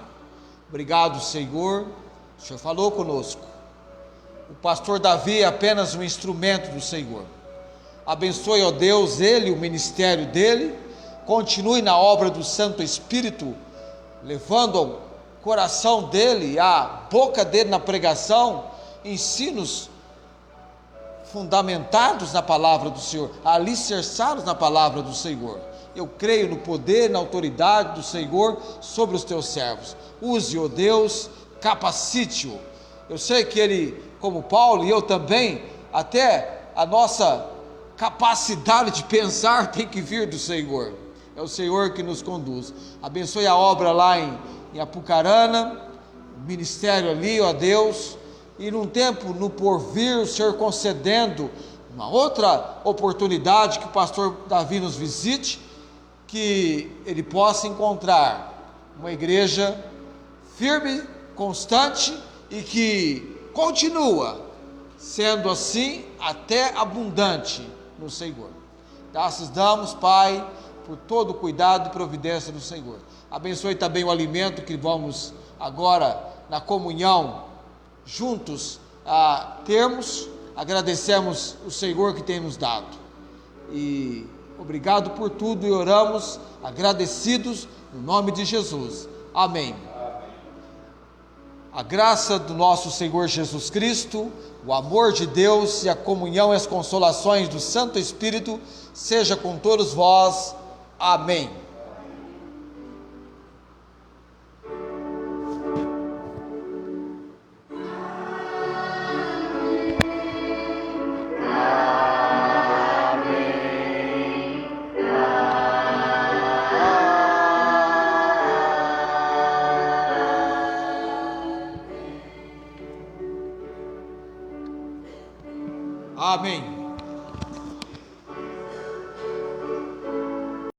Obrigado, Senhor, o Senhor falou conosco. O pastor Davi é apenas um instrumento do Senhor. Abençoe, ó Deus, ele, o ministério dele, continue na obra do Santo Espírito, levando ao coração dele, à boca dele na pregação, ensinos fundamentados na palavra do Senhor, alicerçados na palavra do Senhor. Eu creio no poder, na autoridade do Senhor sobre os teus servos. Use-o, Deus, capacite-o. Eu sei que ele, como Paulo e eu também, até a nossa capacidade de pensar tem que vir do Senhor. É o Senhor que nos conduz. Abençoe a obra lá em Apucarana, o ministério ali, ó Deus, e num tempo, no porvir, o Senhor concedendo uma outra oportunidade, que o pastor Davi nos visite, que ele possa encontrar uma igreja firme, constante e que continua sendo assim até abundante no Senhor. Graças damos, Pai, por todo o cuidado e providência do Senhor. Abençoe também o alimento que vamos agora na comunhão juntos a termos. Agradecemos o Senhor que tem nos dado e obrigado por tudo, e oramos agradecidos no nome de Jesus. Amém. A graça do nosso Senhor Jesus Cristo, o amor de Deus e a comunhão e as consolações do Santo Espírito seja com todos vós. Amém. Amém.